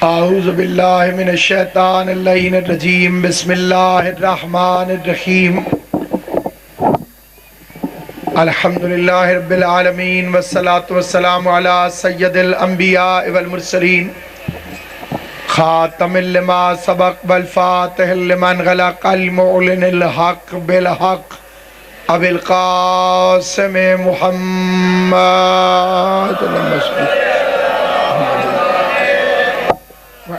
اعوذ باللہ من الشیطان اللعین الرجیم بسم اللہ الرحمن الرحیم الحمدللہ رب العالمین والصلاة والسلام علی سید الانبیاء والمرسلین خاتم لما سبق والفاتح لمن غلق المعلن الحق بالحق ابی القاسم محمد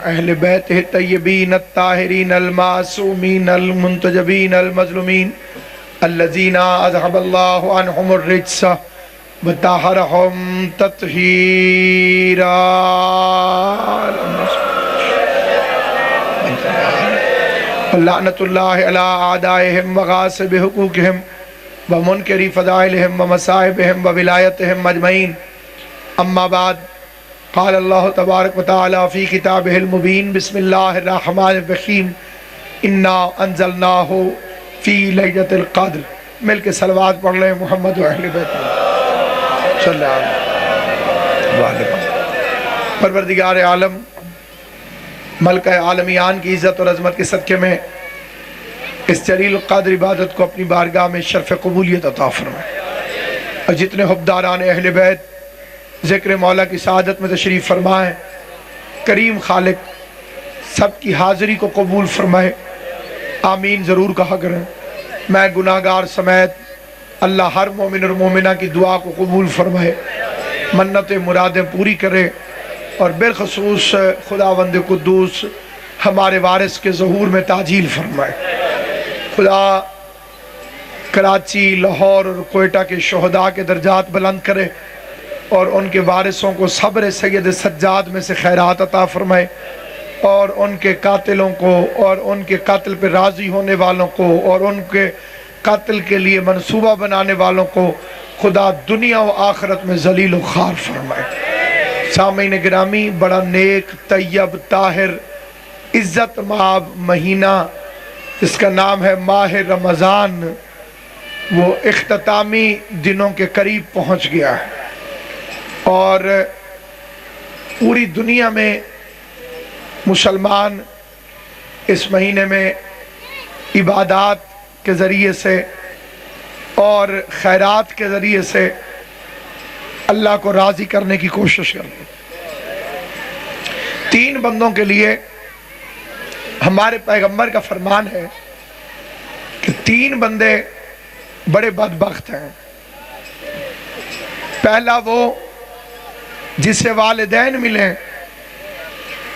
اہل بیتہ الطیبین الطاہرین المعصومین المنتجبین المظلومین الذین اذهب اللہ عنہم الرجس وطہرہم تطہیرا لعنت اللہ علی اعدائہم وغاصب حقوقہم ومنکر فضائلہم ومصائبہم وولایتہم اجمعین اما بعد قال اللہ تبارک و تعالی فی کتابہ المبین بسم اللہ الرحمن الرحیم انا انزلناہ فی لیلۃ القدر مل کے صلوات پڑھ لیں محمد و اہل بیت صلی اللہ علیہ وسلم۔ پروردگار عالم ملکہ عالمیان کی عزت اور عظمت کے صدقے میں اس جلیل القدر عبادت کو اپنی بارگاہ میں شرف قبولیت عطا فرمائے، اور جتنے حبداران اہل بیت ذکر مولا کی سعادت میں تشریف فرمائیں، کریم خالق سب کی حاضری کو قبول فرمائے، آمین ضرور کہا کریں۔ میں گناہگار سمیت اللہ ہر مومن اور مومنہ کی دعا کو قبول فرمائے، منت مرادیں پوری کرے، اور بالخصوص خداوند قدوس ہمارے وارث کے ظہور میں تعجیل فرمائے۔ خدا کراچی، لاہور اور کوئٹہ کے شہداء کے درجات بلند کرے، اور ان کے وارثوں کو صبر سید سجاد میں سے خیرات عطا فرمائے، اور ان کے قاتلوں کو اور ان کے قتل پہ راضی ہونے والوں کو اور ان کے قتل کے لیے منصوبہ بنانے والوں کو خدا دنیا و آخرت میں ذلیل و خوار فرمائے۔ سامعین گرامی، بڑا نیک، طیب، طاہر، عزت مآب مہینہ جس کا نام ہے ماہ رمضان، وہ اختتامی دنوں کے قریب پہنچ گیا ہے، اور پوری دنیا میں مسلمان اس مہینے میں عبادات کے ذریعے سے اور خیرات کے ذریعے سے اللہ کو راضی کرنے کی کوشش کرتے ہیں۔ 3 بندوں کے لیے ہمارے پیغمبر کا فرمان ہے کہ 3 بندے بڑے بدبخت ہیں۔ پہلا وہ جسے والدین ملیں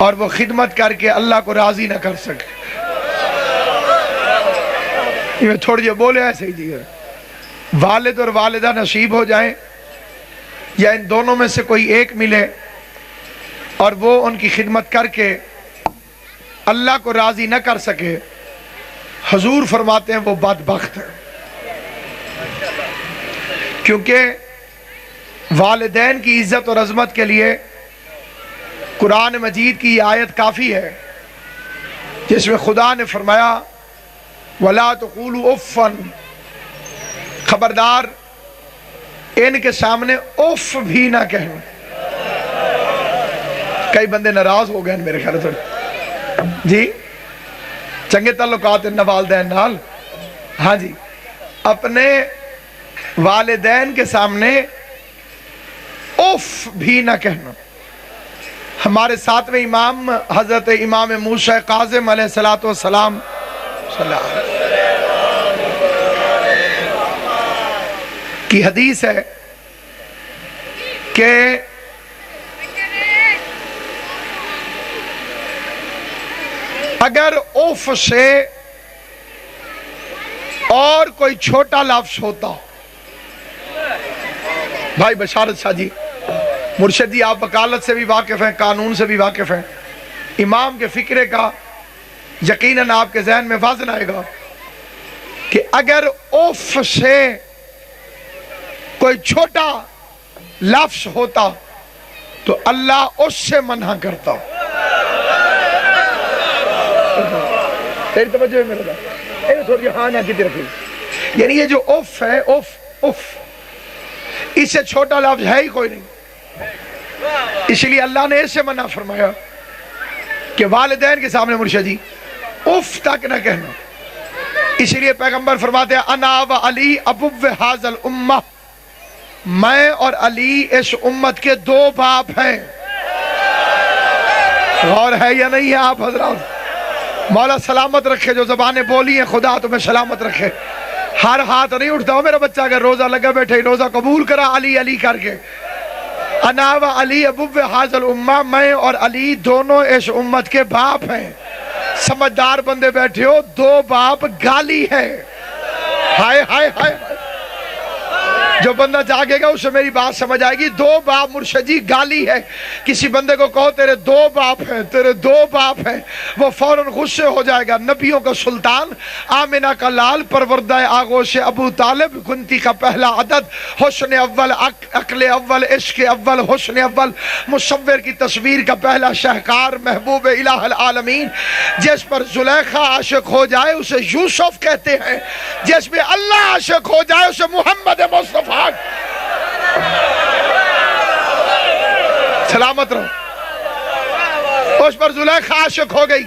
اور وہ خدمت کر کے اللہ کو راضی نہ کر سکے۔ یہ تھوڑی جو بولے ایسے ہی دیگر والد اور والدہ نصیب ہو جائیں، یا ان دونوں میں سے کوئی ایک ملے اور وہ ان کی خدمت کر کے اللہ کو راضی نہ کر سکے، حضور فرماتے ہیں وہ بدبخت ہے، کیونکہ والدین کی عزت اور عظمت کے لیے قرآن مجید کی یہ آیت کافی ہے، جس میں خدا نے فرمایا وَلَا تَقُولُوا اُفًّا، خبردار ان کے سامنے اف بھی نہ کہنا۔ کئی بندے ناراض ہو گئے ہیں میرے خیال سے، جی چنگے تعلقات ان والدین نال، ہاں جی، اپنے والدین کے سامنے اف بھی نہ کہنا۔ ہمارے 7ویں امام حضرت امام موسیٰ کاظم علیہ السلام کی حدیث ہے کہ اگر اف سے اور کوئی چھوٹا لفظ ہوتا، بھائی بشارت شاہ جی، مرشد جی، آپ وکالت سے بھی واقف ہیں، قانون سے بھی واقف ہیں، امام کے فکرے کا یقیناً آپ کے ذہن میں واضح آئے گا کہ اگر اف سے کوئی چھوٹا لفظ ہوتا تو اللہ اس سے منع کرتا۔ تیری توجہ ہے میرے بھائی، یہ تھوڑی ہاں نہ کتی رکھی، یعنی یہ جو اف ہے، اف اس سے چھوٹا لفظ ہے ہی کوئی نہیں۔ اس لیے اللہ نے اس سے منع فرمایا کہ والدین کے سامنے مرشد جی اف تک نہ کہنا. اس لیے پیغمبر فرماتے ہیں انا و علی ابو ھذا الامہ، میں اور علی اس امت کے دو باپ ہیں. غور ہے یا نہیں ہے آپ حضرات؟ مولا سلامت رکھے جو زبانیں بولی ہیں، خدا تمہیں سلامت رکھے. ہر ہاتھ نہیں اٹھتا ہو میرا بچہ اگر روزہ لگا بیٹھے روزہ قبول کرا علی علی کر کے. انا و علی ابو ھذا الامہ، میں اور علی دونوں اس امت کے باپ ہیں. سمجھدار بندے بیٹھے ہو، دو باپ گالی ہے. ہائے ہائے ہائے، جو بندہ جاگے گا اسے میری بات سمجھ آئے گی. دو باپ مرشد جی گالی ہے. کسی بندے کو کہو تیرے دو باپ ہیں، تیرے دو باپ ہیں، وہ فوراً غصے ہو جائے گا. نبیوں کا سلطان، آمنہ کا لال، پروردہ آغوش ابو طالب، گنتی کا پہلا عدد، حسن اول، عقل اول، عشق اول، حسن اول، مصور کی تصویر کا پہلا شہکار، محبوب الہ العالمین، جس پر زلیخا عاشق ہو جائے اسے یوسف کہتے ہیں، جس پہ اللہ عاشق ہو جائے اسے محمد مصطفیٰ. سلامت رہو. اس پر زلیخا عاشق ہو گئی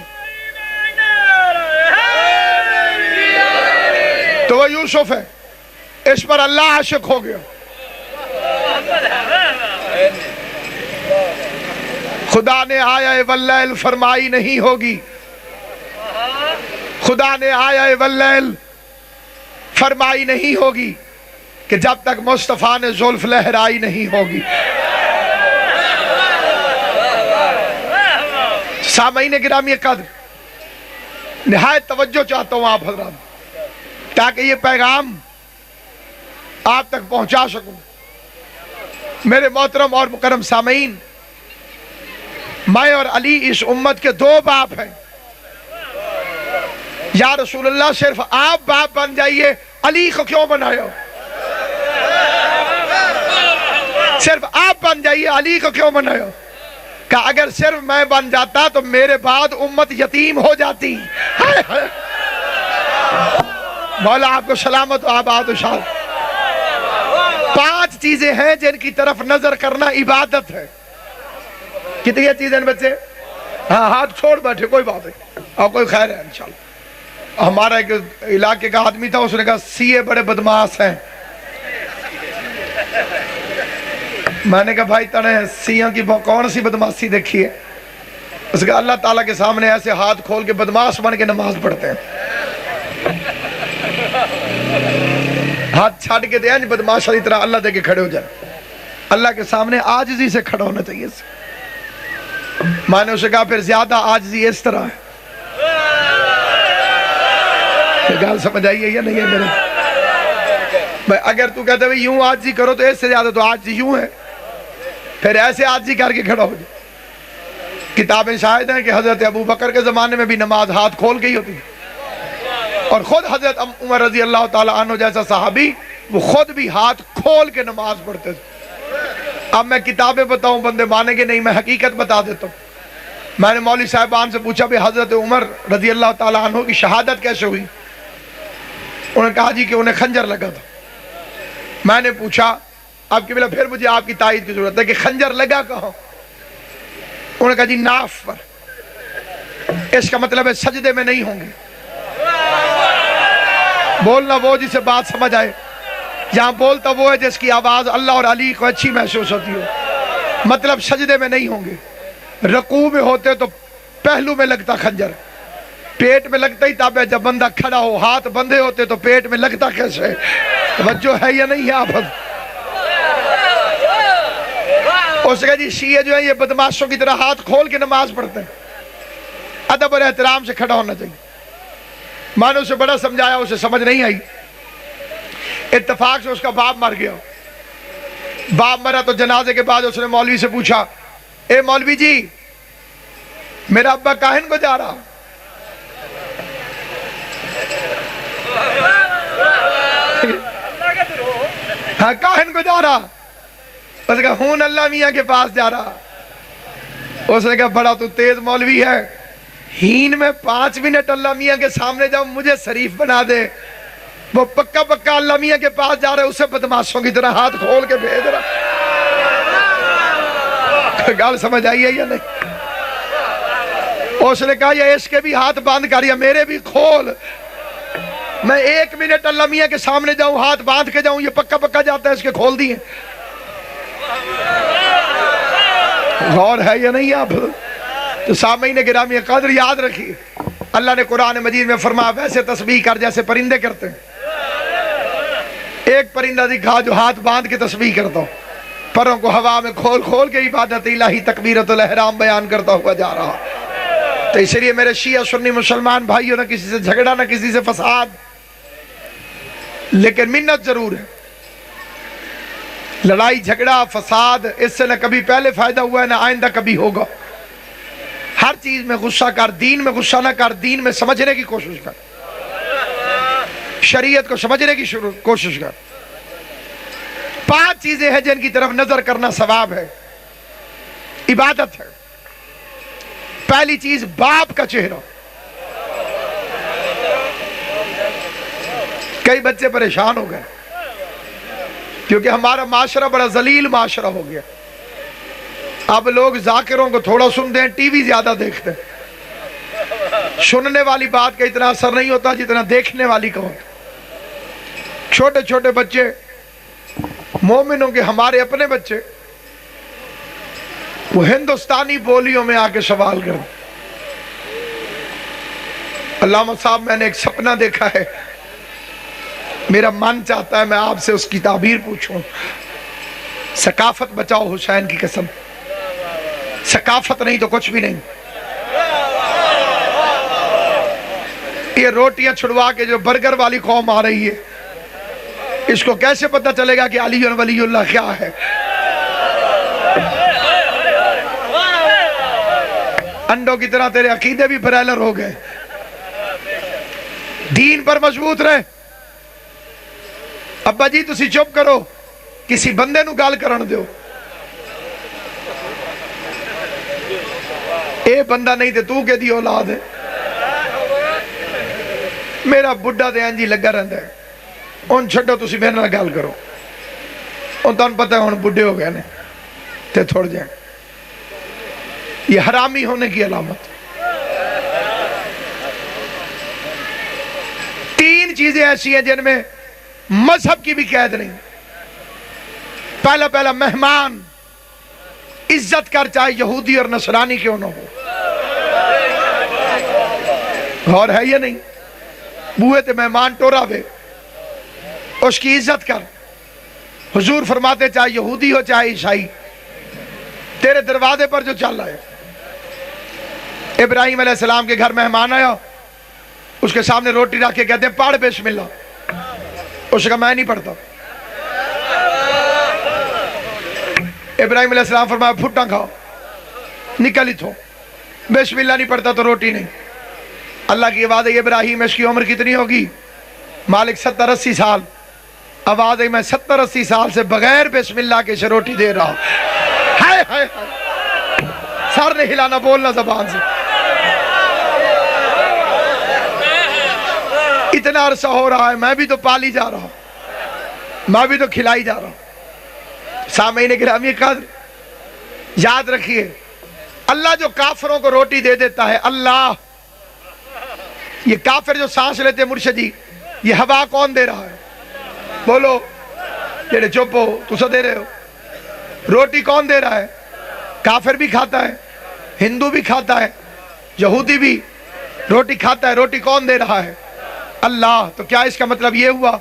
تو وہ یوسف ہے. اس پر اللہ عاشق ہو گیا. خدا نے آیا واللیل فرمائی نہیں ہوگی. خدا نے آیا واللیل فرمائی نہیں ہوگی کہ جب تک مصطفیٰ نے زلف لہرائی نہیں ہوگی. سامعین گرامی قدر، نہایت توجہ چاہتا ہوں آپ حضرات تاکہ یہ پیغام آپ تک پہنچا سکوں. میرے محترم اور مکرم سامعین، میں اور علی اس امت کے دو باپ ہیں. یا رسول اللہ صرف آپ باپ بن جائیے، علی کو کیوں بنایا؟ صرف آپ بن جائیے، علی کو کیوں بنایا؟ کہ اگر صرف میں بن جاتا تو میرے بعد امت یتیم ہو جاتی. مولا آپ کو سلامت و آباد و شاد. 5 چیزیں ہیں جن کی طرف نظر کرنا عبادت ہے. کتنی چیزیں ہیں بچے؟ ہاں ہاتھ چھوڑ بیٹھے، کوئی بات نہیں، اور کوئی خیر ہے انشاءاللہ. ہمارا ایک علاقے کا آدمی تھا، اس نے کہا سی اے بڑے بدماش ہیں. میں نے کہا بھائی تنے سیاں کی کون سی بدماشی دیکھی ہے؟ اس نے کہا اللہ تعالیٰ کے سامنے ایسے ہاتھ کھول کے بدماش بن کے نماز پڑھتے ہیں. ہاتھ چھاڑ کے دیا نہیں، بدماش علی طرح اللہ دے کے کھڑے ہو جائے. اللہ کے سامنے عاجزی سے کھڑا ہونا چاہیے. میں نے اسے کہا پھر زیادہ عاجزی اس طرح ہے. یہ گال سمجھ آئیے یا نہیں ہے میرے؟ بھائی اگر تو کہتے ہیں یوں عاجزی کرو تو اس سے زیادہ تو عاجزی یوں ہے، پھر ایسے عاجزی کر کے کھڑا ہو جائے. کتابیں شاہد ہیں کہ حضرت ابو بکر کے زمانے میں بھی نماز ہاتھ کھول کے ہی ہوتی ہے، اور خود حضرت عمر رضی اللہ تعالیٰ عنہ جیسا صحابی وہ خود بھی ہاتھ کھول کے نماز پڑھتے تھے. اب میں کتابیں بتاؤں بندے مانیں گے نہیں، میں حقیقت بتا دیتا ہوں. میں نے مولوی صاحبان سے پوچھا بھی حضرت عمر رضی اللہ تعالیٰ عنہ کی شہادت کیسے ہوئی؟ انہوں نے کہا جی کہ انہیں خنجر لگا تھا. میں نے پوچھا اب کہ بلا پھر مجھے آپ کی تائید کی ضرورت ہے کہ خنجر لگا کہاں؟ انہوں نے کہا جی ناف پر. اس کا مطلب ہے سجدے میں نہیں ہوں گے. بولنا وہ جسے بات سمجھ آئے. یہاں بولتا وہ ہے جس کی آواز اللہ اور علی کو اچھی محسوس ہوتی ہو. مطلب سجدے میں نہیں ہوں گے. رکوع میں ہوتے تو پہلو میں لگتا خنجر، پیٹ میں لگتا ہی تب ہے جب بندہ کھڑا ہو. ہاتھ بندھے ہوتے تو پیٹ میں لگتا کیسے؟ توجہ ہے یا نہیں ہے آپ؟ اس نے کہا جی شیعہ جو ہیں یہ بدماشوں کی طرح ہاتھ کھول کے نماز پڑھتے ہیں. ادب اور احترام سے کھڑا ہونا چاہیے. میں نے اسے بڑا سمجھایا، اسے سمجھ نہیں آئی. اتفاق سے اس کا باپ مر گیا. باپ مرا تو جنازے کے بعد اس نے مولوی سے پوچھا اے مولوی جی میرا ابا کاہن کو جا رہا؟ ہاں کاہن کو جا رہا؟ اس نے کہا ہون اللہ میاں کے پاس جا رہا. اس نے کہا بڑا تو تیز مولوی ہے، ہین میں 5 منٹ اللہ میاں کے سامنے جاؤ مجھے شریف بنا دے. وہ پکا پکا اللہ میاں کے پاس جا رہا ہے، اسے بدماشوں کی طرح ہاتھ کھول کے بھیج رہا. گال سمجھ آئی ہے یا نہیں؟ اس نے کہا یا اس کے بھی ہاتھ باندھ کر یا میرے بھی کھول. میں 1 منٹ اللہ میاں کے سامنے جاؤں ہاتھ باندھ کے جاؤں, یہ پکا پکا جاتا ہے, اس کے کھول دیے. غور ہے یا نہیں آپ؟ تو سامعین گرامی قدر یاد رکھیے, اللہ نے قرآن مجید میں فرمایا ویسے تسبیح کر جیسے پرندے کرتے ہیں. ایک پرندہ دکھا جو ہاتھ باندھ کے تسبیح کرتا ہو, پروں کو ہوا میں کھول کھول کے عبادت الہی تکبیرۃ الاحرام بیان کرتا ہوا جا رہا. تو اس لیے میرے شیعہ سنی مسلمان بھائیوں, نہ کسی سے جھگڑا نہ کسی سے فساد, لیکن منت ضرور ہے. لڑائی جھگڑا فساد اس سے نہ کبھی پہلے فائدہ ہوا ہے نہ آئندہ کبھی ہوگا. ہر چیز میں غصہ کر, دین میں غصہ نہ کر, دین میں سمجھنے کی کوشش کر, شریعت کو سمجھنے کی کوشش کر. 5 چیزیں ہیں جن کی طرف نظر کرنا ثواب ہے, عبادت ہے. پہلی چیز باپ کا چہرہ. کئی بچے پریشان ہو گئے کیونکہ ہمارا معاشرہ بڑا ذلیل معاشرہ ہو گیا. اب لوگ ذاکروں کو تھوڑا سنتے ہیں, ٹی وی زیادہ دیکھتے ہیں. سننے والی بات کا اتنا اثر نہیں ہوتا جتنا دیکھنے والی کا ہوتا. چھوٹے چھوٹے بچے مومنوں کے, ہمارے اپنے بچے, وہ ہندوستانی بولیوں میں آ کے سوال کرتے. علامہ صاحب میں نے ایک سپنا دیکھا ہے, میرا من چاہتا ہے میں آپ سے اس کی تعبیر پوچھوں. ثقافت بچاؤ حسین کی قسم, ثقافت نہیں تو کچھ بھی نہیں. یہ روٹیاں چھڑوا کے جو برگر والی قوم آ رہی ہے, اس کو کیسے پتہ چلے گا کہ علی ولی اللہ کیا ہے؟ انڈوں کی طرح تیرے عقیدے بھی برائلر ہو گئے. دین پر مضبوط رہے. ابا جی تسی چپ کرو, کسی بندے نو گال کرن دیو. اے بندہ نہیں تے تو کہ دی اولاد ہے. میرا بڈھا تے انجی لگا رہندا ہے, ان چھڈو تسی میرے نال گال کرو. ان تان پتہ ہے ہن بڈھے ہو گئے نے تے تھوڑ جائیں. یہ حرامی ہونے کی علامت. 3 چیزیں ایسی ہیں جن میں مذہب کی بھی قید نہیں. پہلا مہمان عزت کر, چاہے یہودی اور نصرانی کیوں نہ ہو. غور ہے یا نہیں؟ بوئے تے مہمان ٹورا وے, اس کی عزت کر. حضور فرماتے چاہے یہودی ہو چاہے عیسائی, تیرے دروازے پر جو چل رہا ہے. ابراہیم علیہ السلام کے گھر مہمان آیا, اس کے سامنے روٹی رکھ کے کہتے ہیں پڑھ بسم اللہ. اس نے کہا میں نہیں پڑھتا. ابراہیم علیہ السلام فرمایا پھٹا کھاؤ, نکل ہی تھو. بسم اللہ نہیں پڑھتا تو روٹی نہیں. اللہ کی آواز ہے ابراہیم اس کی عمر کتنی ہوگی؟ مالک 70-80 سال. آواز ہے میں 70-80 سال سے بغیر بسم اللہ کے سے روٹی دے رہا ہوں. ہائے ہائے ہائے, سر نے ہلانا, بولنا زبان سے. اتنا عرصہ ہو رہا ہے, میں بھی تو پالی جا رہا ہوں, میں بھی تو کھلائی جا رہا ہوں. سامعین گرامی قدر یاد رکھیے, اللہ جو کافروں کو روٹی دے دیتا ہے, اللہ, یہ کافر جو سانس لیتے ہیں مرشد جی, یہ ہوا کون دے رہا ہے؟ بولو جڑے چپ ہو, تسا دے رہے ہو. روٹی کون دے رہا ہے؟ کافر بھی کھاتا ہے, ہندو بھی کھاتا ہے, یہودی بھی روٹی کھاتا ہے. روٹی کون دے رہا ہے؟ اللہ. تو کیا اس کا مطلب یہ ہوا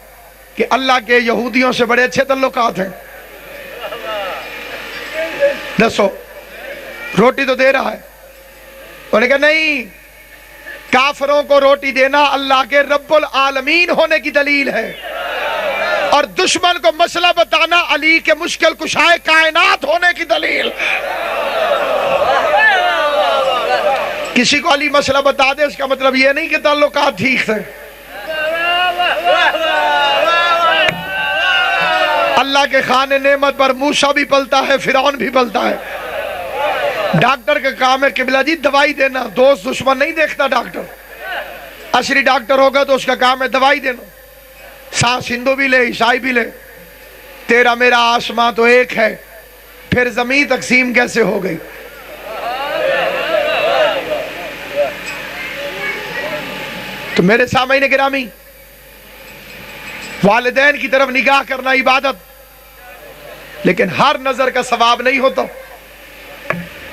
کہ اللہ کے یہودیوں سے بڑے اچھے تعلقات ہیں؟ دسو, روٹی تو دے رہا ہے. انہوں نے کہا نہیں, کافروں کو روٹی دینا اللہ کے رب العالمین ہونے کی دلیل ہے, اور دشمن کو مسئلہ بتانا علی کے مشکل کشائے کائنات ہونے کی دلیل. کسی کو علی مسئلہ بتا دے اس کا مطلب یہ نہیں کہ تعلقات ٹھیک تھے. اللہ کے خانے نعمت پر موسیٰ بھی پلتا ہے, فرعون بھی پلتا ہے. ڈاکٹر کا کام ہے قبلہ جی دوائی دینا, دوست دشمن نہیں دیکھتا ڈاکٹر. عصری ڈاکٹر ہوگا تو اس کا کام ہے دوائی دینا. سانس ہندو بھی لے, عیسائی بھی لے, تیرا میرا آسماں تو ایک ہے, پھر زمین تقسیم کیسے ہو گئی؟ تو میرے سامعین گرامی، والدین کی طرف نگاہ کرنا عبادت، لیکن ہر نظر کا ثواب نہیں ہوتا،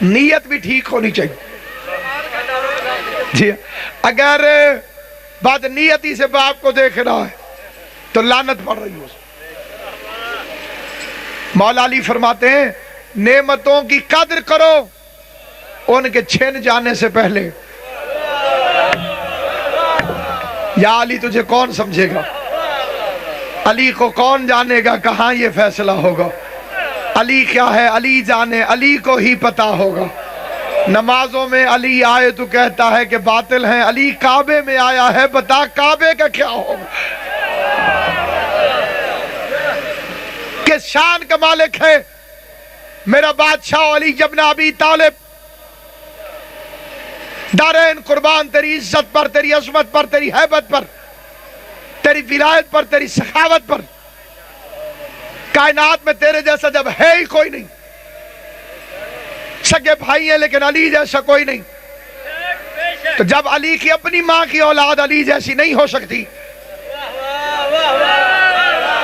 نیت بھی ٹھیک ہونی چاہیے۔ جی اگر بد نیتی سے باپ کو دیکھ رہا ہے تو لعنت پڑ رہی ہو۔ مولا علی فرماتے ہیں نعمتوں کی قدر کرو ان کے چھن جانے سے پہلے۔ یا علی تجھے کون سمجھے گا؟ علی کو کون جانے گا؟ کہاں یہ فیصلہ ہوگا؟ علی کیا ہے علی جانے، علی کو ہی پتا ہوگا۔ نمازوں میں علی آئے تو کہتا ہے کہ باطل ہیں، علی کعبے میں آیا ہے، بتا کعبے کا کیا ہوگا؟ کس شان کا مالک ہے میرا بادشاہ علی ابن ابی طالب، دارین قربان تیری عزت پر، تیری عظمت پر، تیری ہیبت پر، تیری ولایت پر، تیری سخاوت پر۔ کائنات میں تیرے جیسا جب ہے ہی کوئی نہیں، سگے بھائی ہیں لیکن علی جیسا کوئی نہیں، تو جب علی کی اپنی ماں کی اولاد علی جیسی نہیں ہو سکتی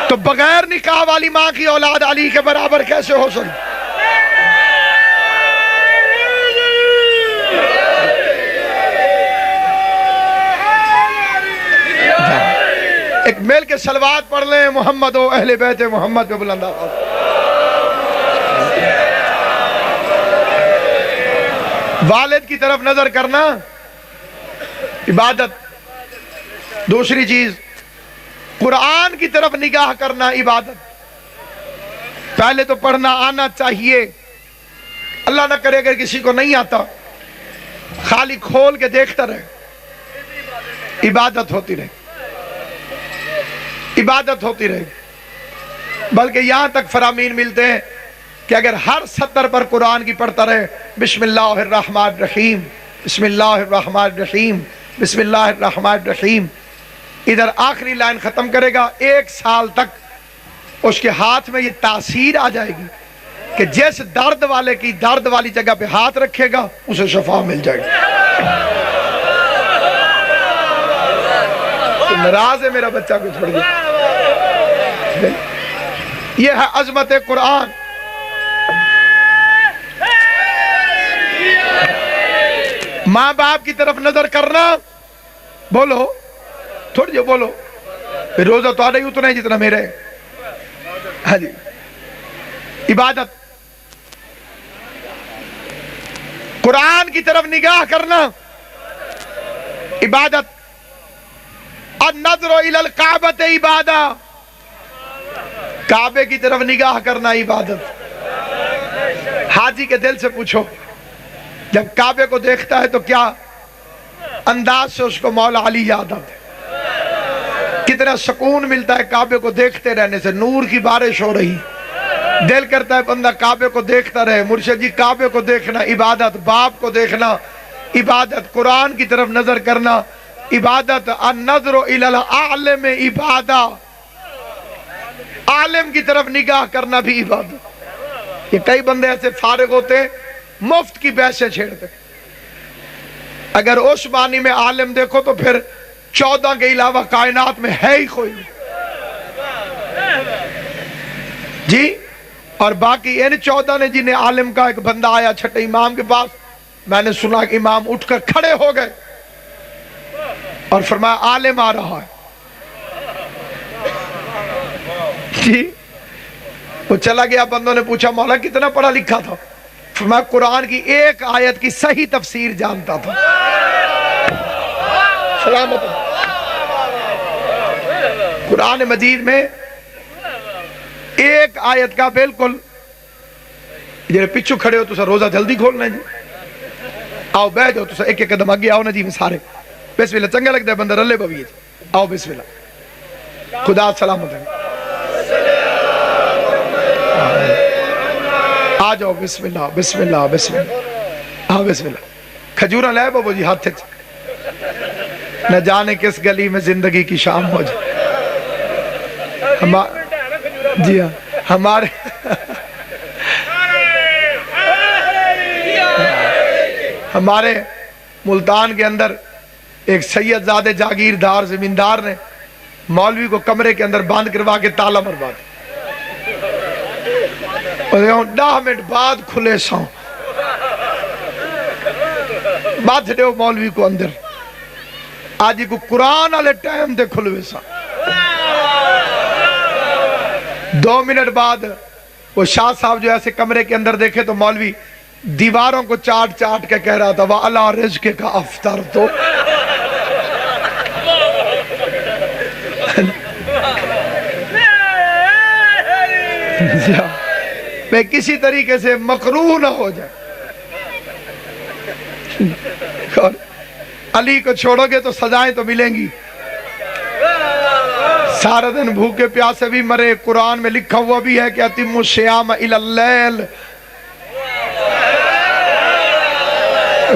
تو بغیر نکاح والی ماں کی اولاد علی کے برابر کیسے ہو سکتی؟ ایک مل کے صلوات پڑھ لیں محمد و اہل بیت محمد پہ بلند آواز۔ والد کی طرف نظر کرنا عبادت۔ دوسری چیز قرآن کی طرف نگاہ کرنا عبادت۔ پہلے تو پڑھنا آنا چاہیے، اللہ نہ کرے اگر کسی کو نہیں آتا خالی کھول کے دیکھتا رہے، عبادت ہوتی رہے، عبادت ہوتی رہے۔ بلکہ یہاں تک فرامین ملتے ہیں کہ اگر ہر سطر پر قرآن کی پڑھتا رہے بسم اللہ الرحمن الرحیم، بسم اللہ الرحمن الرحیم، بسم اللہ الرحمن الرحیم، ادھر آخری لائن ختم کرے گا، 1 سال تک اس کے ہاتھ میں یہ تاثیر آ جائے گی کہ جس درد والے کی درد والی جگہ پہ ہاتھ رکھے گا اسے شفا مل جائے گی۔ ناراض ہے میرا بچہ کو چھوڑ دیا۔ یہ ہے عظمت قرآن۔ ماں باپ کی طرف نظر کرنا، بولو تھوڑی جو بولو، روزہ تو آدھا ہی اتنا ہے جتنا میرے ہے۔ ہاں جی، عبادت، قرآن کی طرف نگاہ کرنا عبادت۔ النظر الی الکعبۃ عبادہ، کعبے کی طرف نگاہ کرنا عبادت۔ حاجی کے دل سے پوچھو جب کعبے کو دیکھتا ہے تو کیا انداز سے اس کو مولا علی یاد آتا ہے؟ کتنا سکون ملتا ہے کعبے کو دیکھتے رہنے سے، نور کی بارش ہو رہی، دل کرتا ہے بندہ کعبے کو دیکھتا رہے۔ مرشد جی کعبے کو دیکھنا عبادت، باپ کو دیکھنا عبادت، قرآن کی طرف نظر کرنا عبادت۔ النظر الی العالم عبادہ، عالم کی طرف نگاہ کرنا بھی عبادت۔ یہ کئی بندے ایسے فارغ ہوتے ہیں مفت کی بحثیں چھیڑتے، اگر اس معنی میں عالم دیکھو تو پھر 14 کے علاوہ کائنات میں ہے ہی کوئی نہیں جی۔ اور باقی ان 14 نے جنہیں عالم کا، ایک بندہ آیا چھٹے امام کے پاس، میں نے سنا کہ امام اٹھ کر کھڑے ہو گئے اور فرمایا عالم آ رہا ہے جی۔ وہ چلا گیا، بندوں نے پوچھا مولا کتنا پڑھا لکھا تھا؟ فرمایا قرآن کی 1 آیت کی صحیح تفسیر جانتا تھا۔ سلامت۔ قرآن مجید میں 1 آیت کا بالکل، جنہیں پچھو کھڑے ہو تو سر روزہ جلدی کھولنا ہے جی، آؤ بیٹھ جاؤ تو سر ایک قدم آگے آؤ نا جی، سارے بسم اللہ، چنگا لگتا ہے بندہ رلے بوی ہے، آؤ بسم اللہ، خدا سلامت ہے، آ جاؤ بسم اللہ بسم اللہ بسم اللہ، ہاں بسم اللہ۔ کھجورہ لے بابو جی ہاتھ سے، نہ جانے کس گلی میں زندگی کی شام ہو جائے۔ جی ہاں، ہمارے ہمارے ملتان کے اندر ایک سید زادے جاگیردار زمیندار نے مولوی کو کمرے کے اندر بند کروا کے تالا مروا دیا۔ 10 منٹ بعد کھلے ساں بات دیو مولوی کو اندر آج کو قرآن والے ٹائم دے کھلوے ساں۔ 2 منٹ بعد وہ شاہ صاحب جو ایسے کمرے کے اندر دیکھے تو مولوی دیواروں کو چاٹ چاٹ کے کہہ رہا تھا وَعَلَىٰ رِزْقِكَ أَفْطَرْتُ۔ میں کسی طریقے سے مکروہ نہ ہو جائے۔ علی کو چھوڑو گے تو سزائیں تو ملیں گی، سارا دن بھوکے پیاسے بھی مرے۔ قرآن میں لکھا ہوا بھی ہے کہ اتموا الصیام الی اللیل،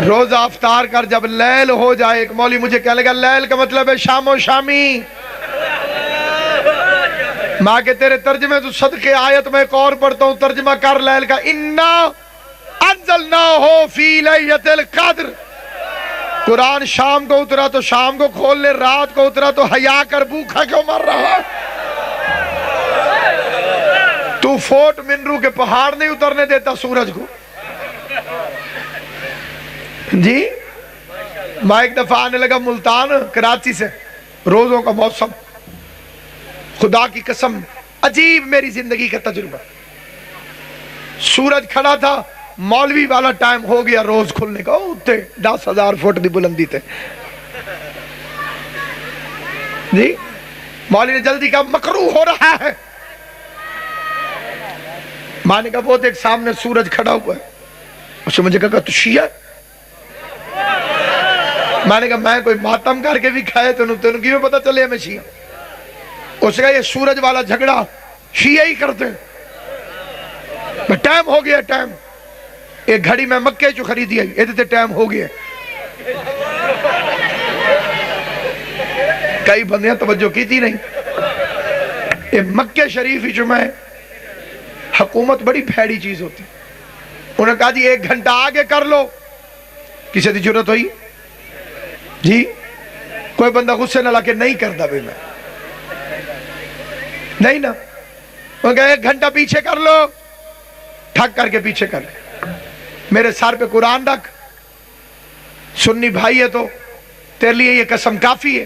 روزہ افطار کر جب لیل ہو جائے۔ ایک مولوی مجھے کہنے لگا لیل کا مطلب ہے شام و شامی۔ ماں کے تیرے ترجمے تو صدقے آیت میں ایک اور پڑھتا ہوں، ترجمہ کر لیل کا، اِنَّا أَنزَلْنَاهُ فِي لَيْلَةِ الْقَدْرِ۔ قرآن شام کو اترا تو شام کو کھول لے، رات کو اترا تو حیا کر، بھوکا کیوں مر رہا؟ تو فورٹ منرو کے پہاڑ نہیں اترنے دیتا سورج کو۔ جی میں ایک دفعہ آنے لگا ملتان کراچی سے، روزوں کا موسم، خدا کی قسم عجیب میری زندگی کا تجربہ۔ سورج کھڑا تھا، مولوی والا ٹائم ہو گیا روز کھلنے کا، تھے 10,000 فٹ دی بلندی تھے جی۔ مولوی نے جلدی کہا مکروہ ہو رہا ہے۔ ماں نے کہا وہ ایک سامنے سورج کھڑا ہوا ہے۔ اس نے مجھے کہا تو شیعہ؟ میں نے کہا میں کوئی ماتم کر کے بھی کھائے تو انہوں کیوں پتا چلے ہمیں شیعہ؟ اس نے کہا یہ سورج والا جھگڑا شیعہ ہی کرتے ہیں۔ ٹائم ہو گیا، ٹائم ایک گھڑی میں مکے جو خریدی ہے یہ دیتے ٹائم ہو گیا۔ کئی بندیاں توجہ کی تھی نہیں۔ یہ مکے شریف ہی جو میں حکومت بڑی پھیڑی چیز ہوتی۔ انہوں نے کہا جی 1 گھنٹہ آگے کر لو، کسی دی جرت ہوئی جی؟ کوئی بندہ غصے نہ لگے نہیں کرتا بھی میں نہیں نا۔ وہ کہا 1 گھنٹہ پیچھے کر لو، ٹھک کر کے پیچھے کر لے۔ میرے سر پہ قرآن رکھ، سنی بھائی ہے تو تیرے لیے یہ قسم کافی ہے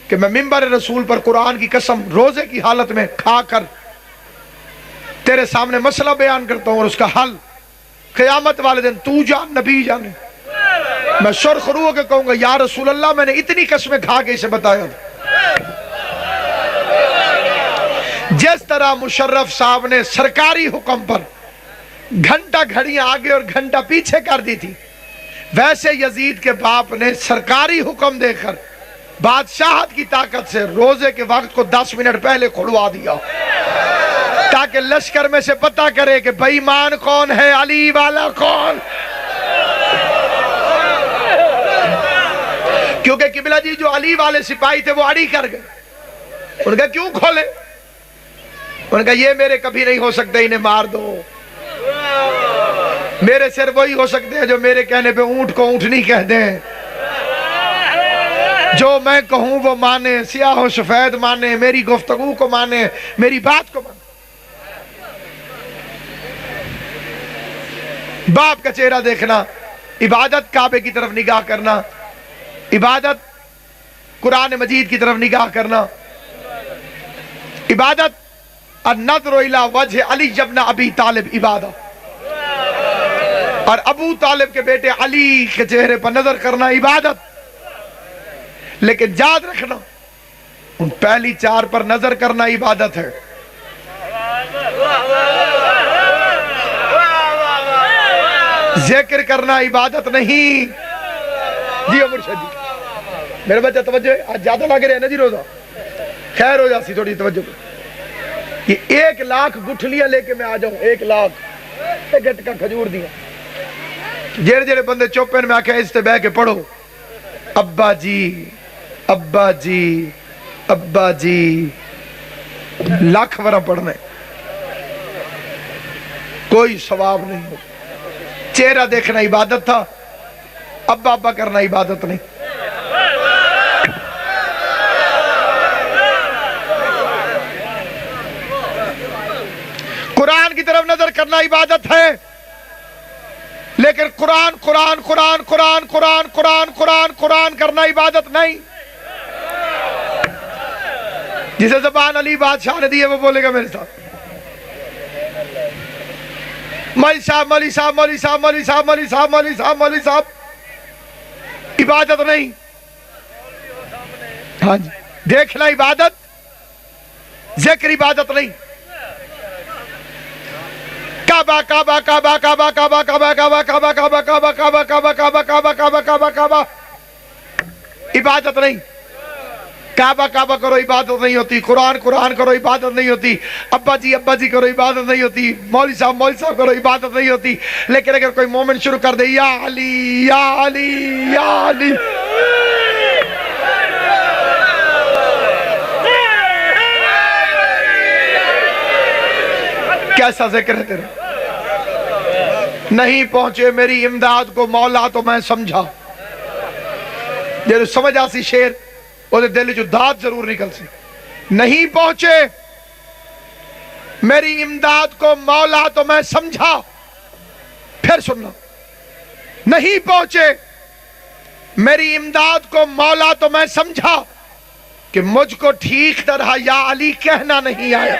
کہ میں منبر رسول پر قرآن کی قسم روزے کی حالت میں کھا کر تیرے سامنے مسئلہ بیان کرتا ہوں اور اس کا حل قیامت والے دن تو جان نبی جانے۔ میں سرخ روح کے کہوں گا یا رسول اللہ میں نے اتنی قسمیں کھا کے اسے بتایا تھا۔ جس طرح مشرف صاحب نے سرکاری حکم پر گھنٹہ گھڑیاں آگے اور گھنٹہ پیچھے کر دی تھی، ویسے یزید کے باپ نے سرکاری حکم دے کر بادشاہت کی طاقت سے روزے کے وقت کو 10 منٹ پہلے کھلوا دیا تاکہ لشکر میں سے پتہ کرے کہ بے ایمان کون ہے، علی والا کون۔ کیونکہ قبلہ جی جو علی والے سپاہی تھے وہ اڑی کر گئے۔ ان کا کیوں کھولے؟ ان کا یہ میرے کبھی نہیں ہو سکتے، انہیں مار دو۔ میرے سر وہی ہو سکتے ہیں جو میرے کہنے پہ اونٹ کو اونٹ نہیں کہہ دیں، جو میں کہوں وہ مانے، سیاہ و سفید مانے، میری گفتگو کو مانے، میری بات کو مانے۔ باپ کا چہرہ دیکھنا، عبادت کعبے کی طرف نگاہ کرنا، عبادت قرآن مجید کی طرف نگاہ کرنا، عبادت النظر الی وجہ علی ابن ابی طالب عبادت، اور ابو طالب کے بیٹے علی کے چہرے پر نظر کرنا عبادت۔ لیکن یاد رکھنا ان پہلی 4 پر نظر کرنا عبادت ہے۔ ذکر کرنا عبادت نہیں۔ جی عمر شاہ جی میرے بچہ توجہ ہے، آج زیادہ لگ رہے ہیں نا جی روزہ، خیر ہو جاتی تھوڑی توجہ۔ یہ 1 لاکھ گٹھلیاں لے کے میں آ جاؤں، 1 لاکھ گٹ کا کھجور دیا، جیڑے جیڑے بندے چوپن میں آکھیں اس تے بہ کے پڑھو ابا جی ابا جی ابا جی، لاکھ ورہ پڑھنے کوئی ثواب نہیں ہو۔ چہرہ دیکھنا عبادت تھا، ابا ابا کرنا عبادت نہیں. قرآن کی طرف نظر کرنا عبادت ہے، لیکن قرآن قرآن قرآن قرآن قرآن قرآن قرآن قرآن کرنا عبادت نہیں. جسے زبان علی بادشاہ نے دی ہے وہ بولے گا میرے ساتھ. مولوی صاحب مولوی صاحب مولوی صاحب مولوی صاحب مولوی صاحب مولوی صاحب مولوی صاحب عبادت نہیں. ہاں جی، دیکھنا عبادت، ذکر عبادت نہیں. کعبہ کعبہ کعبہ کعبہ کعبہ کعبہ کعبہ کعبہ کعبہ کعبہ کعبہ کعبہ کعبہ کعبہ کعبہ کعبہ کعبہ عبادت نہیں. کعبہ کعبہ کرو عبادت نہیں ہوتی. قرآن قرآن کرو عبادت نہیں ہوتی. ابا جی کرو عبادت نہیں ہوتی. مولوی صاحب کرو عبادت نہیں ہوتی. لیکن اگر کوئی مومن شروع کر دے یا علی یا علی یا علی، کیسا ذکر ہے تیرا؟ نہیں پہنچے میری امداد کو مولا تو میں سمجھا. جب سمجھ آسی شیر وہ دل جو داد ضرور نکل سی. نہیں پہنچے میری امداد کو مولا تو میں سمجھا. پھر سننا، نہیں پہنچے میری امداد کو مولا تو میں سمجھا کہ مجھ کو ٹھیک طرح یا علی کہنا نہیں آیا.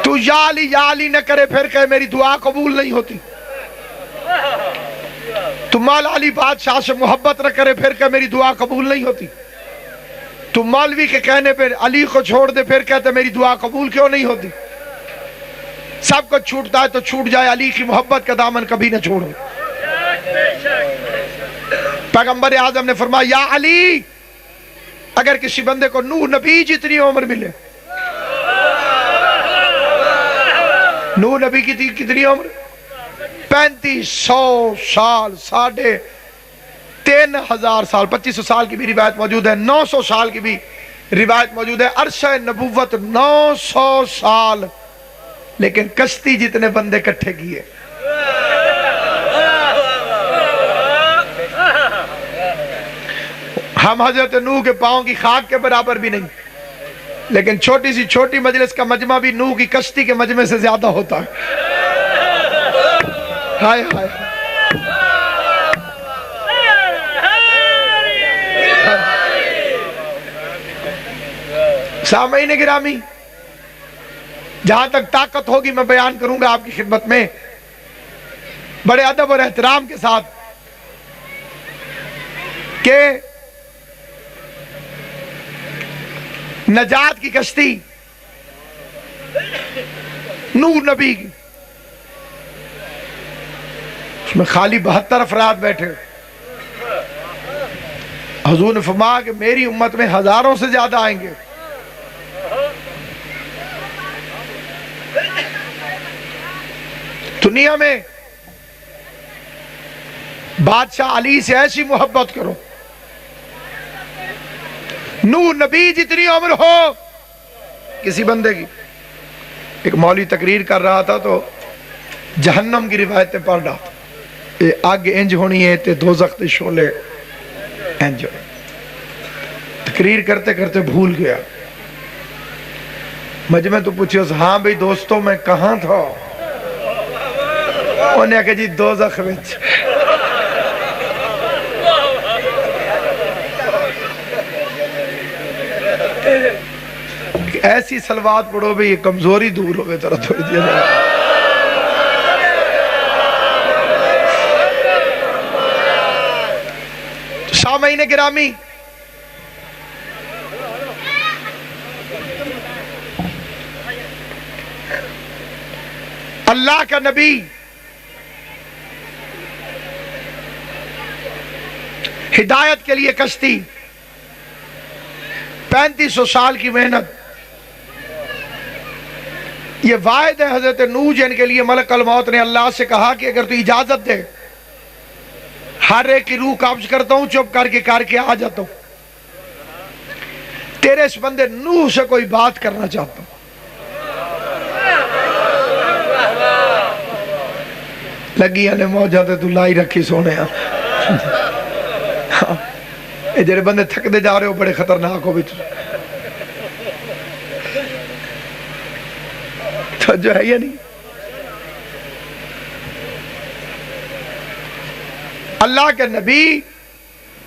تو یا علی نہ کرے پھر کہے میری دعا قبول نہیں ہوتی. تو مولا علی بادشاہ سے محبت نہ کرے پھر کہ میری دعا قبول نہیں ہوتی. تو مولوی کے کہنے پہ علی کو چھوڑ دے پھر کہتے میری دعا قبول کیوں نہیں ہوتی. سب کو چھوٹتا ہے تو چھوٹ جائے، علی کی محبت کا دامن کبھی نہ چھوڑو. پیغمبر اعظم نے فرمایا یا علی، اگر کسی بندے کو نوح نبی جتنی عمر ملے، نوح نبی کی کتنی عمر؟ 3500 سال، 3500 سال، 2500 سال کی بھی روایت موجود ہے، 900 سال کی بھی روایت موجود ہے. عرصہ نبوت 900 سال، لیکن کشتی جتنے بندے کٹھے کیے. ہم حضرت نوح کے پاؤں کی خاک کے برابر بھی نہیں، لیکن چھوٹی سی چھوٹی مجلس کا مجمع بھی نوح کی کشتی کے مجمع سے زیادہ ہوتا ہے. ہائے ہائے. سامعین گرامی، جہاں تک طاقت ہوگی میں بیان کروں گا آپ کی خدمت میں بڑے ادب اور احترام کے ساتھ کہ نجات کی کشتی نوح نبی کی، اس میں خالی 72 افراد بیٹھے. حضور نے فرمایا کہ میری امت میں ہزاروں سے زیادہ آئیں گے. دنیا میں بادشاہ علی سے ایسی محبت کرو، نوح نبی جتنی عمر ہو کسی بندے کی. ایک مولوی تقریر کر رہا تھا تو جہنم کی روایتیں پڑھ رہا تھا. آگ انج ہونی ہے تے دوزخ دے شعلے انج ہوئے. تقریر کرتے کرتے بھول گیا. مجمع تو پوچھے ہاں بھئی دوستوں میں کہاں تھا؟ انہیں کہا جی دوزخ وچ. ایسی صلوات پڑھو بھئی یہ کمزوری دور ہوئے ترہ تھوڑی دیا جائے. سامعین گرامی، اللہ کا نبی ہدایت کے لیے کشتی، 3500 سال کی محنت. یہ واحد ہے حضرت نوح جن کے لیے ملک الموت نے اللہ سے کہا کہ اگر تو اجازت دے ہر ایک کی روح قبض کرتا ہوں، چپ کر کے آ جاتا ہوں. تیرے اس بندے نوح سے کوئی بات کرنا چاہتا ہوں. لگیاں نے موجاں تے تو لائی رکھی سونے یہ جڑے بندے تھک دے جا رہے ہو بڑے خطرناک ہو بچ تو جو ہے یا نہیں؟ اللہ کے نبی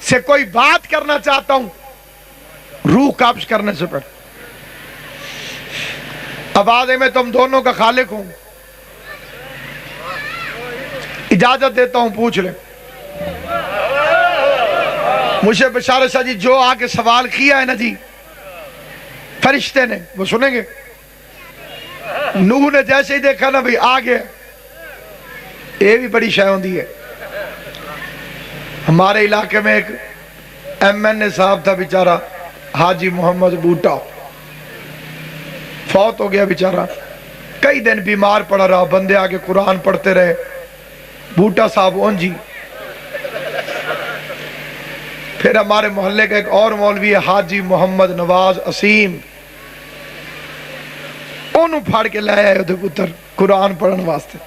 سے کوئی بات کرنا چاہتا ہوں روح قبض کرنے سے پہلے آواز میں تم دونوں کا خالق ہوں، اجازت دیتا ہوں پوچھ لیں مجھے بشارت شاہ جی جو آگے سوال کیا ہے نا جی فرشتے نے وہ سنیں گے. نوح نے جیسے ہی دیکھا نا بھئی آگے یہ بھی بڑی شے ہوندی ہے. ہمارے علاقے میں ایک MNA صاحب تھا بیچارہ حاجی محمد بوٹا، فوت ہو گیا بیچارہ، کئی دن بیمار پڑا رہا، بندے آگے قرآن پڑھتے رہے، بوٹا صاحب اونجی. پھر ہمارے محلے کا ایک اور مولوی ہے حاجی محمد نواز اسیم، انہوں پھاڑ کے لائے آئے ادھر پتر قرآن پڑھن واسطے.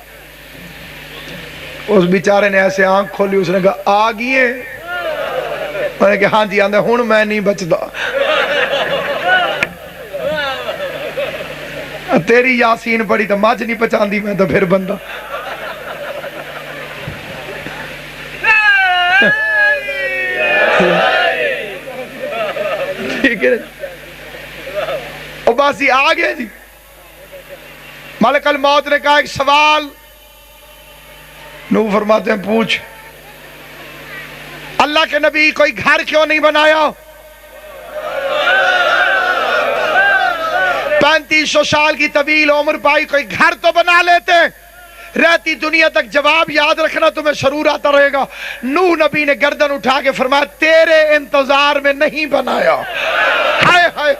اس بیچارے نے ایسے آنکھ کھولی، اس نے کہا آگئے؟ میں نے کہا ہاں جی آندھا ہون میں نہیں بچدا، تیری یاسین پڑھی تو ماج نہیں پچاندی میں تو پھر بندہ. ٹھیک ہے اور باسی آگے جی. ملک الموت نے کہا ایک سوال. نو فرماتے ہیں پوچھ. اللہ کے نبی کوئی گھر کیوں نہیں بنایا؟ 3500 سال کی طویل عمر پائی، کوئی گھر تو بنا لیتے. رہتی دنیا تک جواب یاد رکھنا تمہیں سرور آتا رہے گا. نوح نبی نے گردن اٹھا کے فرمایا تیرے انتظار میں نہیں بنایا. ہائے ہائے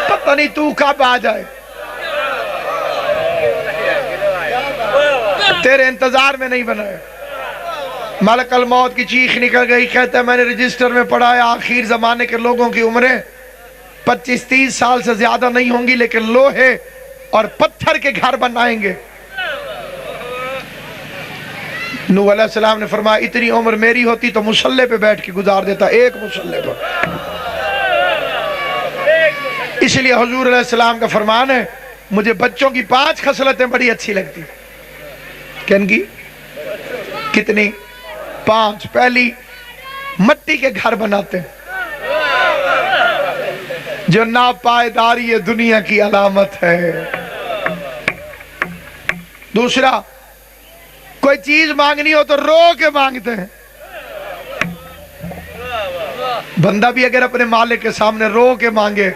پتہ نہیں تو کب آ جائے، تیرے انتظار میں نہیں بنایا. ملک الموت کی چیخ نکل گئی، کہتا ہے میں نے رجسٹر میں پڑھا ہے آخر زمانے کے لوگوں کی عمریں 25-30 سال سے زیادہ نہیں ہوں گی، لیکن لوہے اور پتھر کے گھر بنائیں گے. نوح علیہ السلام نے فرمایا اتنی عمر میری ہوتی تو مصلے پہ بیٹھ کے گزار دیتا، ایک مصلے پر. اس لیے حضور علیہ السلام کا فرمان ہے مجھے بچوں کی 5 خصلتیں بڑی اچھی لگتی. کن کی؟ کتنی؟ 5. پہلی مٹی کے گھر بناتے ہیں جو ناپائیداری دنیا کی علامت ہے. دوسرا کوئی چیز مانگنی ہو تو رو کے مانگتے ہیں. بندہ بھی اگر اپنے مالک کے سامنے رو کے مانگے.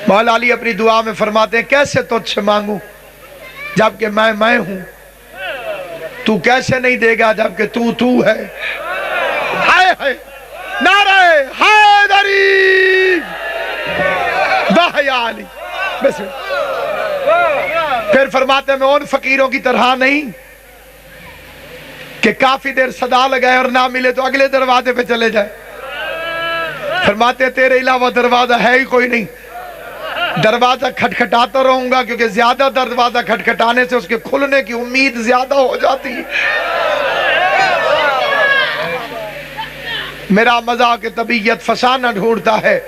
مولا علی اپنی دعا میں فرماتے ہیں کیسے تجھ سے مانگوں جبکہ میں ہوں، تو کیسے نہیں دے گا جبکہ تو ہے. ہائے ہائے نعرہ حیدری واہ یا علی. پھر فرماتے ہیں میں ان فقیروں کی طرح نہیں کہ کافی دیر صدا لگائے اور نہ ملے تو اگلے دروازے پہ چلے جائے. فرماتے ہیں تیرے علاوہ دروازہ ہے ہی کوئی نہیں، دروازہ کھٹکھٹاتا رہوں گا کیونکہ زیادہ دروازہ کھٹکھٹانے سے اس کے کھلنے کی امید زیادہ ہو جاتی ہے. میرا مذاق طبیعت فسانہ ڈھونڈتا ہے،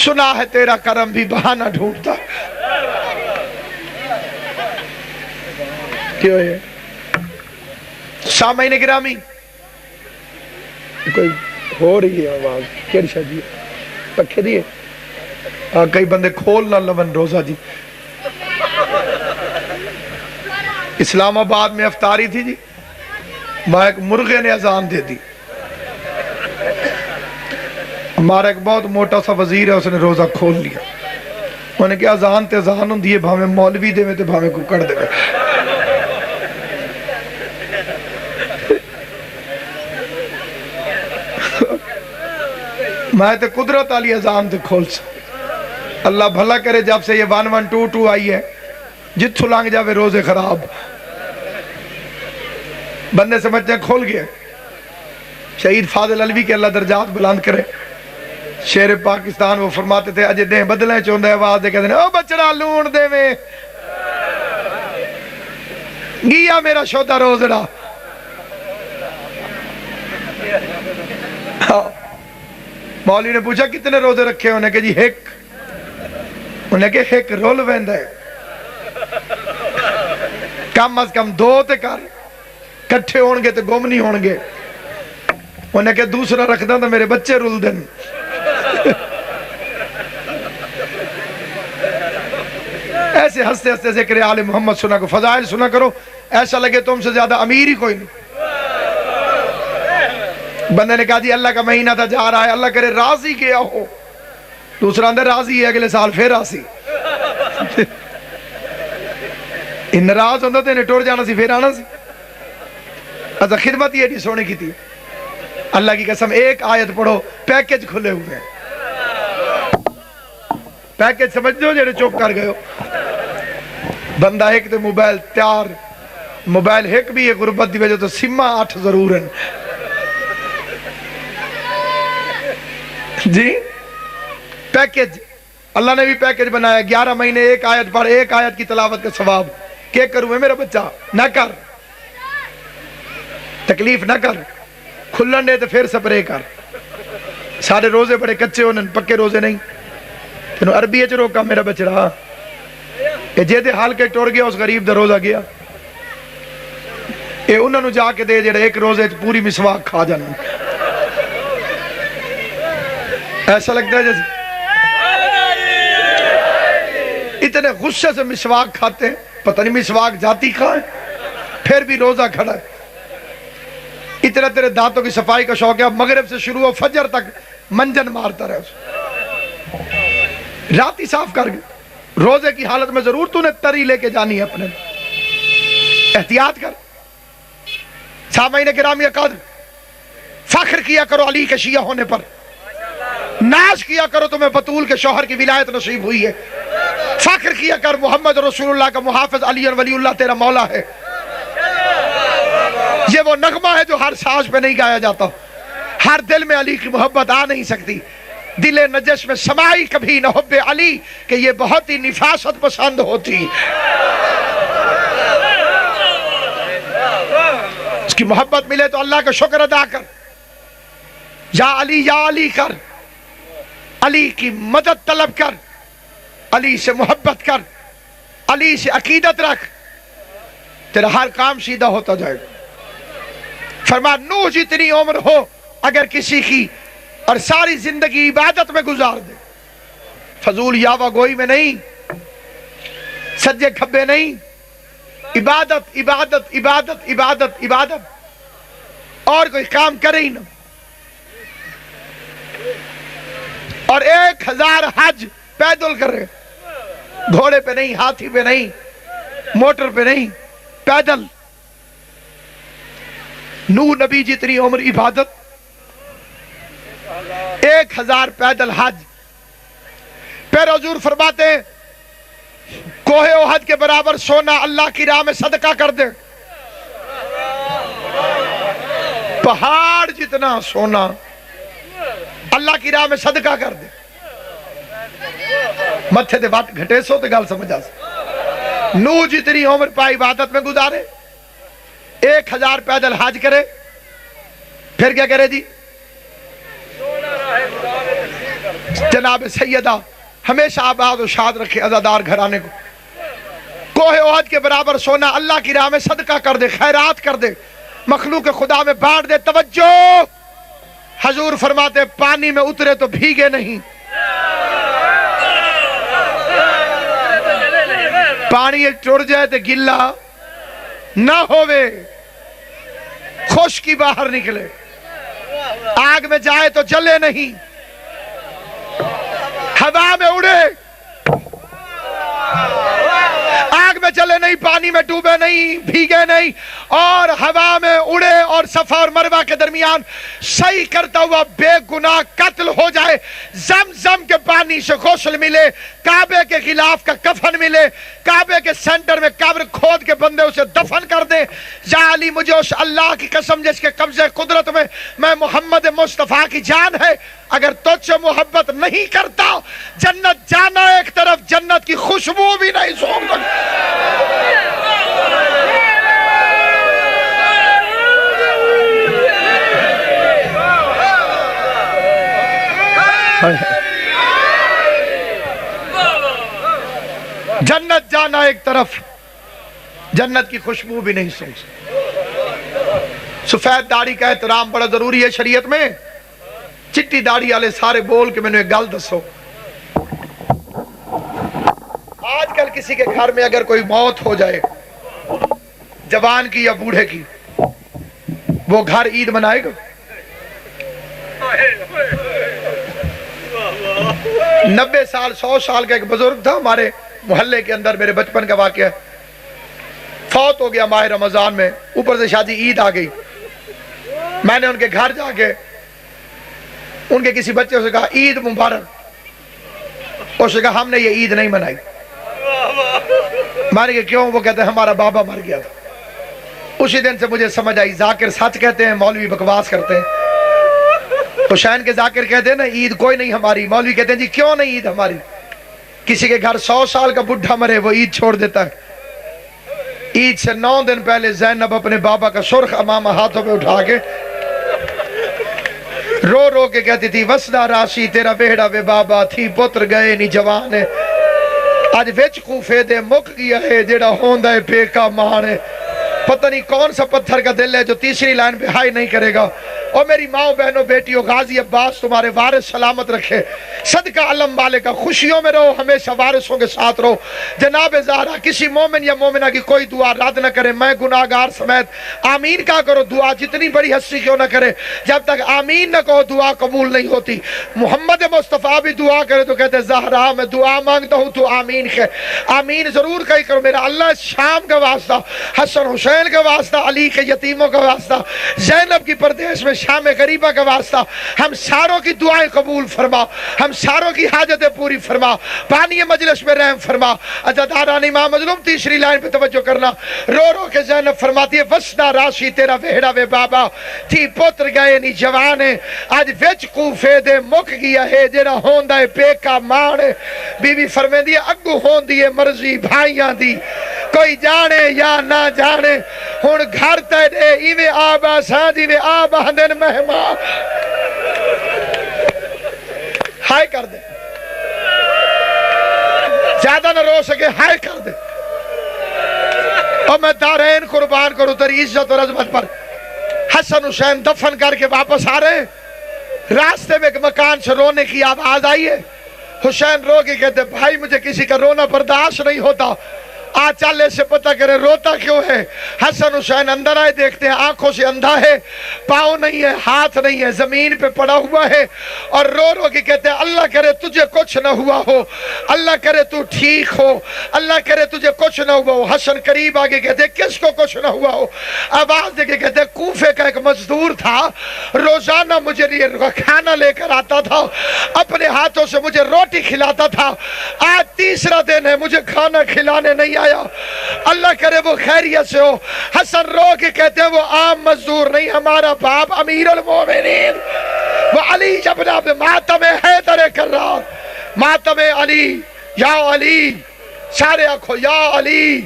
سنا ہے تیرا کرم بھی بہانہ ڈھونڈتا ہے. کیوں ہے سامعین گرامی؟ کوئی ہو رہی ہے آواز کیا رشاہ جی پکھے دیئے کئی بندے کھول نہ لون روزہ جی. اسلام آباد میں افطاری تھی جی، وہاں ایک مرغے نے اذان دے دی. ہمارا ایک بہت موٹا سا وزیر ہے، اس نے روزہ کھول لیا. انہوں نے کہا اذان تے اذان ہوں دیئے بھامے مولوی دے میں تے بھامے کو کر دے گا. میں تے قدرت علی اذان تے کھول سا. اللہ بھلا کرے جب سے یہ 1122 آئی ہے جتھو لانگ جاوے روزے خراب. بندے سمجھتے ہیں کھول گئے. شہید فاضل علوی کے اللہ درجات بلند کرے. شیر پاکستان وہ فرماتے تھے اجے دیں بدلیں چوندہ ہے آواز دے کہتے ہیں او بچڑا لون دے میں گیا میرا شودہ روزڑا. مولوی نے پوچھا کتنے روزے رکھے؟ انہیں کہ جی ایک. انہیں کہ ایک رول ویند ہے کم از کم 2 تے کر کٹھے ہونگے تے گم نہیں ہونگے. انہیں کہ دوسرا رکھ دا تو میرے بچے رول دن. ایسے ہستے ہستے ذکر آل محمد سنا کو فضائل سنا کرو ایسا لگے تم سے زیادہ امیر ہی کوئی نہیں. بندے نے کہا جی اللہ کا مہینہ تھا جا رہا ہے اللہ کرے راضی کیا ہو. دوسرا اندر راضی ہے اگلے سال پھر راضی. ناراض ہوتا تو انہیں ٹور جانا سی پھر آنا سی. اچھا خدمت یہ نہیں سونے کی تھی. اللہ کی قسم ایک آیت پڑھو پیکج کھلے ہوئے ہیں. پیکج سمجھ دو جڑے چوک کر گئے ہو. بندہ ایک تے موبائل تیار موبائل ایک بھی ہے غربت دی وجہ تو سمہ 8 ضرور ہیں. جی پیکج اللہ نے بھی پیکج بنایا 11 مہینے ایک آیت پڑھ ایک آیت کی تلاوت کا ثواب. کیا کروں میرا بچہ نہ کر تکلیف نہ کر کھلن دے تو پھر سپرے کر. سارے روزے بڑے کچے ہونے پکے روزے نہیں. تینوں عربی اچ روکا میرا بچڑا یہ جے دے حال کے ٹور گیا اس غریب دا روزہ گیا. یہ انہوں نے جا کے دے جڑے ایک روزے پوری مسواک کھا جانا. ایسا لگتا ہے جیسے اتنے غصے سے مسواک کھاتے ہیں پتہ نہیں مسواک جاتی کھا ہے پھر بھی روزہ کھڑا ہے. اتنا تیرے دانتوں کی صفائی کا شوق ہے مغرب سے شروع ہو فجر تک منجن مارتا رہے رات ہی صاف کر گئے. روزے کی حالت میں ضرور تو نے تری لے کے جانی ہے اپنے احتیاط کر. سامعین گرامی قدر فخر کیا کرو علی کے شیعہ ہونے پر. ناز کیا کرو تمہیں بطول کے شوہر کی ولایت نصیب ہوئی ہے. فخر کیا کر محمد رسول اللہ کا محافظ علی ولی اللہ تیرا مولا ہے. یہ وہ نغمہ ہے جو ہر ساز پہ نہیں گایا جاتا. ہر دل میں علی کی محبت آ نہیں سکتی. دل نجش میں سمائی کبھی نہ حب علی کہ یہ بہت ہی نفاست پسند ہوتی. اس کی محبت ملے تو اللہ کا شکر ادا کر. یا علی کر. علی کی مدد طلب کر. علی سے محبت کر. علی سے عقیدت رکھ. تیرا ہر کام سیدھا ہوتا جائے گا. فرما نوح جتنی عمر ہو اگر کسی کی اور ساری زندگی عبادت میں گزار دے فضول یاوہ گوئی میں نہیں سجے کھبے نہیں عبادت عبادت عبادت عبادت عبادت اور کوئی کام کرے ہی نہ. اور 1000 حج پیدل کرے گھوڑے پہ نہیں ہاتھی پہ نہیں موٹر پہ نہیں پیدل. نوح نبی جتنی عمر عبادت 1000 پیدل حج. پھر حضور فرماتے ہیں کوہ احد کے برابر سونا اللہ کی راہ میں صدقہ کر دے. پہاڑ جتنا سونا اللہ کی راہ میں صدقہ کر دے. متھے دے بات گھٹے سو تے گال سمجھا سا. نوح جتنی عمر پا عبادت میں گزارے 1000 پیدل حج کرے پھر کیا کرے جی جناب سیدہ ہمیشہ آباد و شاد رکھے عزادار گھرانے کو. کوہ احد کے برابر سونا اللہ کی راہ میں صدقہ کر دے خیرات کر دے مخلوق خدا میں بانٹ دے. توجہ حضور فرماتے پانی میں اترے تو بھیگے نہیں. پانی ٹر جائے تو گلا نہ ہوئے خشکی باہر نکلے. آگ میں جائے تو جلے نہیں ہوا میں اڑے آگ میں چلے نہیں پانی میں ڈوبے نہیں بھیگے نہیں اور ہوا میں اڑے اور صفا اور مروہ کے درمیان صحیح کرتا ہوا بے گناہ قتل ہو جائے. زمزم کے پانی سے غسل ملے کعبے کے خلاف کا کفن ملے کعبے کے سینٹر میں قبر کھود کے بندے اسے دفن کر دیں. یا علی مجھے اس اللہ کی قسم جس کے قبضے قدرت میں محمد مصطفیٰ کی جان ہے اگر تجھ مجھ سے محبت نہیں کرتا، جنت جانا ایک طرف، جنت کی خوشبو بھی نہیں سونگ جنت جانا ایک طرف، جنت کی خوشبو بھی نہیں سونگ سکتا۔ سفید داڑھی کا احترام بڑا ضروری ہے شریعت میں۔ چٹی داڑھی والے سارے بول کے میں نے ایک گل دسو، آج کل کسی کے گھر میں اگر کوئی موت ہو جائے، جوان کی یا بوڑھے کی، وہ گھر عید منائے گا؟ 90 سال 100 سال کا ایک بزرگ تھا ہمارے محلے کے اندر، میرے بچپن کا واقعہ، فوت ہو گیا ماہ رمضان میں، اوپر سے شادی عید آ گئی۔ میں نے ان کے گھر جا کے ان کے کسی بچے سے کہا عید مبارک، اس نے کہا ہم نے یہ عید نہیں منائی۔ میں نے کہا کیوں؟ وہ کہتے ہیں ہمارا بابا مر گیا تھا۔ اسی دن سے مجھے سمجھ آئی ذاکر سچ کہتے ہیں، مولوی بکواس کرتے ہیں۔ حسین کے ذاکر کہتے ہیں نا عید کوئی نہیں ہماری، مولوی کہتے ہیں جی کیوں نہیں عید ہماری؟ کسی کے گھر 100 سال کا بڈھا مرے وہ عید چھوڑ دیتا ہے۔ عید سے 9 دن پہلے زینب اپنے بابا کا سرخ امامہ ہاتھوں پہ اٹھا کے رو رو کے کہتی تھی وسدا راشی تیرا ویڑا وے بابا تھی پتر گئے نی جوان ہے، آج وچ کوفے دے مک گیا ہے جیڑا ہوندہ ہے پیکا مان ہے۔ پتہ نہیں کون سا پتھر کا دل ہے جو تیسری لائن پہ ہائی نہیں کرے گا۔ اور میری ماں بہنوں بیٹیوں، غازی عباس تمہارے وارث سلامت رکھے، صدقہ علم والے کا، خوشیوں میں رہو، ہمیشہ وارثوں کے ساتھ رہو۔ جناب زہرا کسی مومن یا مومنہ کی کوئی دعا رد نہ کرے، میں گناہگار سمیت آمین کا کرو، دعا جتنی بڑی ہستی کیوں نہ کرے، جب تک آمین نہ کہو دعا قبول نہیں ہوتی۔ محمد مصطفیٰ بھی دعا کرے تو کہتے زہرا میں دعا مانگتا ہوں تو آمین کہ آمین ضرور کہی کرو۔ میرا اللہ شام کا واسطہ، حسن حسین کا واسطہ، علی کے یتیموں کا واسطہ، زینب کی پردیس میں شام غریبہ کا واسطہ، ہم ساروں کی دعائیں قبول فرما، ہم ساروں کی حاجتیں پوری فرما، پانی مجلس میں رحم فرما۔ عزاداران امام مظلوم تیسری لائن پہ توجہ کرنا، رو رو کے زینب فرماتی ہے وسدا راشی تیرا ویڑا وے بابا تھی پتر گئے نی جوانے، آج وچ کوفے دے مک گیا ہے جیڑا ہوندہ ہے پیکا مان۔ بی بی فرمیندی ہے اگو ہوندی ہے مرضی بھائیاں دی، کوئی جانے یا نہ جانے، ہن گھر تے دے ایویں آبا ساں جیویں آبا دن مہمان۔ ہائے کر دے، زیادہ نہ رو سکے ہائے کر دے۔ اور میں دارین قربان کروں تیری عزت اور عظمت پر۔ حسن حسین دفن کر کے واپس آ رہے، راستے میں ایک مکان سے رونے کی آواز آئی ہے۔ حسین رو کے کہتے بھائی مجھے کسی کا رونا برداشت نہیں ہوتا، آج چالے سے پتہ کرے روتا کیوں ہے۔ حسن حسین اندر آئے، دیکھتے ہیں آنکھوں سے اندھا ہے، پاؤں نہیں ہے، ہاتھ نہیں ہے، زمین پہ پڑا ہوا ہے، اور رو رو کے کہتے ہیں اللہ کرے تجھے کچھ نہ ہوا ہو، اللہ کرے تو ٹھیک ہو، اللہ کرے تجھے کچھ نہ ہوا ہو۔ حسن قریب آگے کہتے ہیں کس کو کچھ نہ ہوا ہو؟ آواز دے کے کہتے ہیں کوفے کا ایک مزدور تھا، روزانہ مجھے کھانا لے کر آتا تھا، اپنے ہاتھوں سے مجھے روٹی کھلاتا تھا، آج تیسرا دن ہے مجھے کھانا کھلانے نہیں آیا، اللہ کرے وہ خیریت سے ہو۔ حسن رو کے کہتے ہیں وہ عام مزدور نہیں، ہمارا باپ امیر المومنین وہ علی جبنا بے ماتم حیدر کرار، ماتم علی، یا علی، سارے آنکھوں یا علی،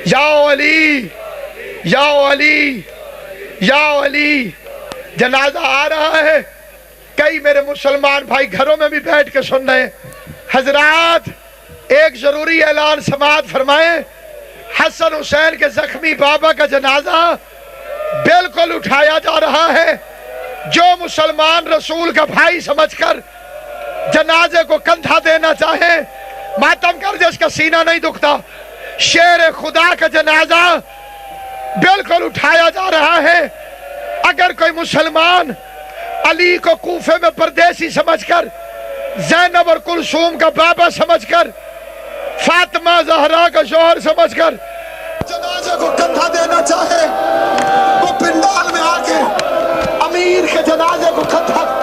یا علی، یا علی، یا علی۔ جنازہ آ رہا ہے، کئی میرے مسلمان بھائی گھروں میں بھی بیٹھ کے سن رہے ہیں۔ حضرات ایک ضروری اعلان سماعت فرمائیں، حسن حسین کے زخمی بابا کا جنازہ بالکل اٹھایا جا رہا ہے۔ جو مسلمان رسول کا بھائی سمجھ کر جنازے کو کندھا دینا چاہے، ماتم کر جس کا سینہ نہیں دکھتا، شیر خدا کا جنازہ بالکل اٹھایا جا رہا ہے۔ اگر کوئی مسلمان علی کو کوفے میں پردیسی سمجھ کر، زینب اور کلثوم کا بابا سمجھ کر، فاطمہ زہرا کا شوہر سمجھ کر جنازے کو کندھا دینا چاہے، وہ پنڈال میں آ کے امیر کے جنازے کو کندھا